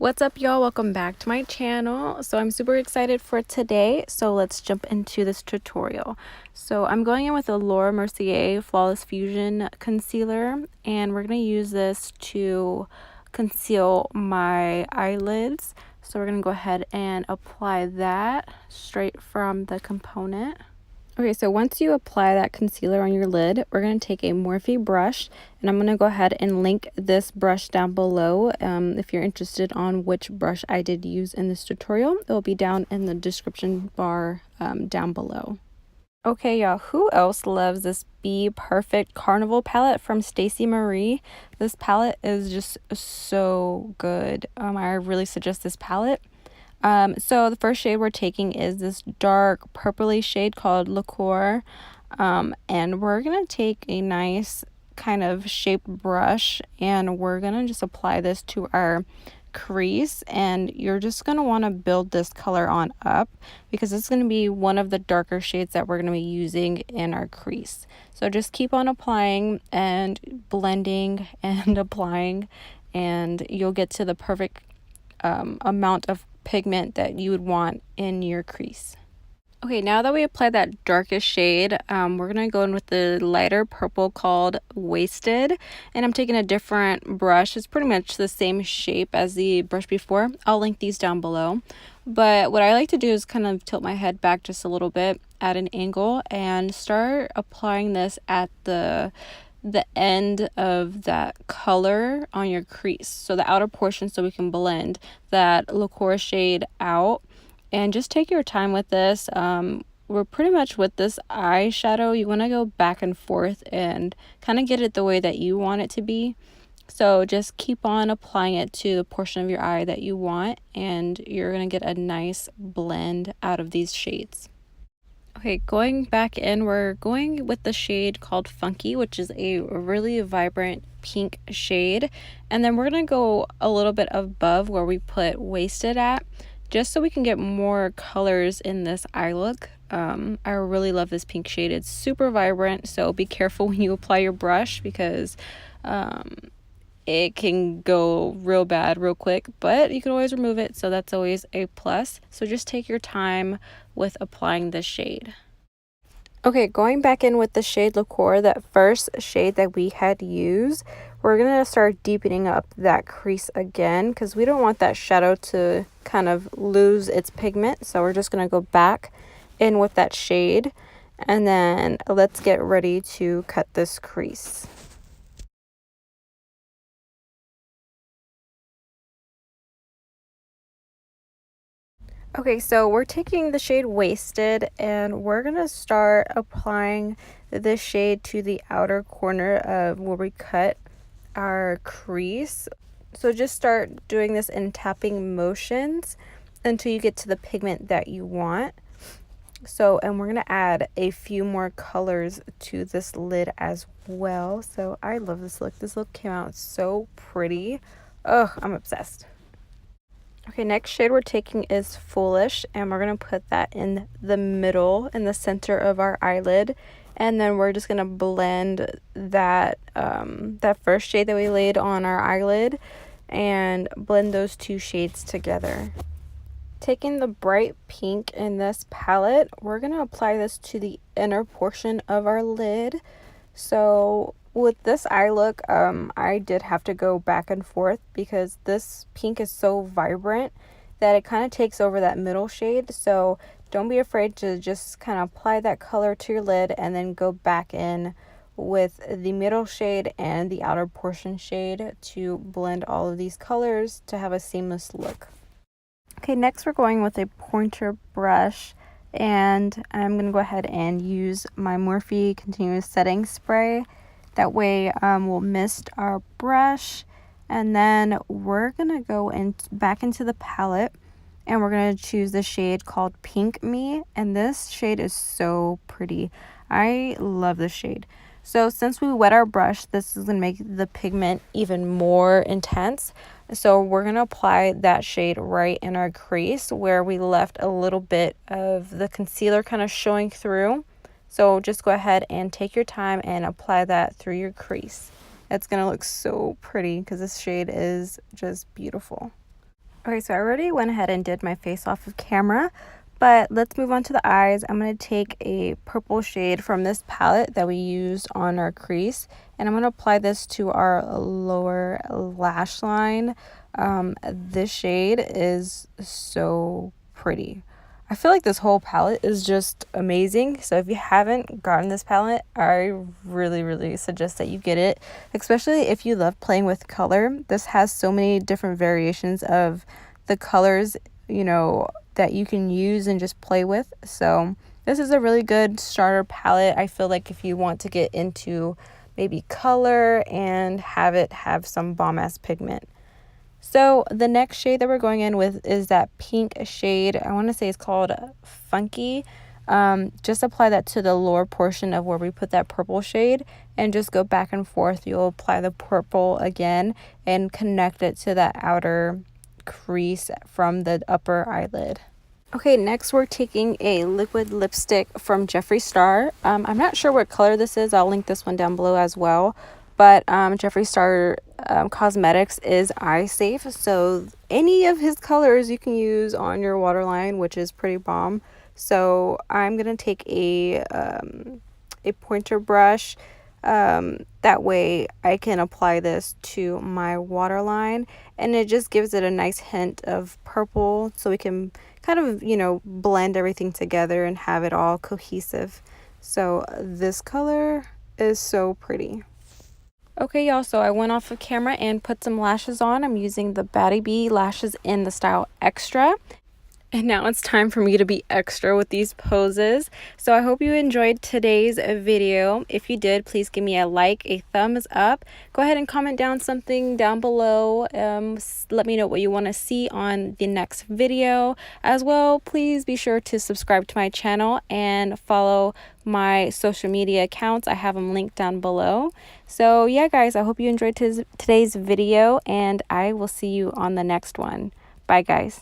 What's up, y'all? Welcome back to my channel. So I'm super excited for today, so let's jump into this tutorial. So I'm going in with a Laura Mercier Flawless Fusion concealer, and we're going to use this to conceal my eyelids. So we're going to go ahead and apply that straight from the component. Okay, so once you apply that concealer on your lid, we're going to take a Morphe brush, and I'm going to go ahead and link this brush down below. If you're interested on which brush I did use in this tutorial, it will be down in the description bar down below. Okay, y'all, who else loves this Be Perfect Carnival palette from Stacey Marie? This palette is just so good. I really suggest this palette. So the first shade we're taking is this dark purpley shade called Liqueur, and we're gonna take a nice kind of shaped brush and we're gonna just apply this to our crease, and you're just gonna want to build this color on up because it's going to be one of the darker shades that we're going to be using in our crease. So just keep on applying and blending and applying, and you'll get to the perfect amount of pigment that you would want in your crease. Okay, now that we applied that darkest shade, we're going to go in with the lighter purple called Wasted, and I'm taking a different brush. It's pretty much the same shape as the brush before. I'll link these down below, but what I like to do is kind of tilt my head back just a little bit at an angle and start applying this at the end of that color on your crease, so the outer portion, so we can blend that Liqueur shade out. And just take your time with this. We're pretty much with this eyeshadow, you want to go back and forth and kind of get it the way that you want it to be. So just keep on applying it to the portion of your eye that you want, and you're going to get a nice blend out of these shades. Okay, going back in, we're going with the shade called Funky, which is a really vibrant pink shade. And then we're going to go a little bit above where we put Wasted at, just so we can get more colors in this eye look. I really love this pink shade. It's super vibrant, so be careful when you apply your brush because it can go real bad real quick, but you can always remove it, so that's always a plus. So just take your time with applying this shade. Okay, going back in with the shade Liqueur, that first shade that we had used, we're going to start deepening up that crease again because we don't want that shadow to kind of lose its pigment. So we're just going to go back in with that shade, and then let's get ready to cut this crease. Okay, so we're taking the shade Wasted, and we're going to start applying this shade to the outer corner of where we cut our crease. So just start doing this in tapping motions until you get to the pigment that you want. So, and we're going to add a few more colors to this lid as well. So I love this look. This look came out so pretty. Oh, I'm obsessed. Okay, next shade we're taking is Foolish, and we're going to put that in the middle, in the center of our eyelid. And then we're just going to blend that, that first shade that we laid on our eyelid and blend those two shades together. Taking the bright pink in this palette, we're going to apply this to the inner portion of our lid. So with this eye look, I did have to go back and forth because this pink is so vibrant that it kind of takes over that middle shade. So don't be afraid to just kind of apply that color to your lid and then go back in with the middle shade and the outer portion shade to blend all of these colors to have a seamless look. Okay, next we're going with a pointer brush, and I'm going to go ahead and use my Morphe Continuous Setting Spray. That way we'll mist our brush, and then we're going to go back into the palette, and we're going to choose the shade called Pink Me, and this shade is so pretty. I love this shade. So since we wet our brush, this is going to make the pigment even more intense. So we're going to apply that shade right in our crease where we left a little bit of the concealer kind of showing through. So just go ahead and take your time and apply that through your crease. It's going to look so pretty because this shade is just beautiful. Okay, so I already went ahead and did my face off of camera, but let's move on to the eyes. I'm going to take a purple shade from this palette that we used on our crease, and I'm going to apply this to our lower lash line. This shade is so pretty. I feel like this whole palette is just amazing. So if you haven't gotten this palette, I really suggest that you get it, especially if you love playing with color. This has so many different variations of the colors, you know, that you can use and just play with. So this is a really good starter palette. I feel like if you want to get into maybe color and have it have some bomb ass pigment. So the next shade that we're going in with is that pink shade. I want to say it's called Funky. Just apply that to the lower portion of where we put that purple shade and just go back and forth. You'll apply the purple again and connect it to that outer crease from the upper eyelid. Okay, next we're taking a liquid lipstick from Jeffree Star. I'm not sure what color this is. I'll link this one down below as well. But Jeffree Star Cosmetics is eye safe, so any of his colors you can use on your waterline, which is pretty bomb. So I'm gonna take a pointer brush. That way I can apply this to my waterline, and it just gives it a nice hint of purple, so we can kind of, you know, blend everything together and have it all cohesive. So this color is so pretty. Okay, y'all, so I went off of camera and put some lashes on. I'm using the Batty Bee lashes in the style Extra. And now it's time for me to be extra with these poses. So I hope you enjoyed today's video. If you did, please give me a like, a thumbs up. Go ahead and comment down something down below. Let me know what you want to see on the next video. As well, please be sure to subscribe to my channel and follow my social media accounts. I have them linked down below. So yeah, guys, I hope you enjoyed today's video, and I will see you on the next one. Bye, guys.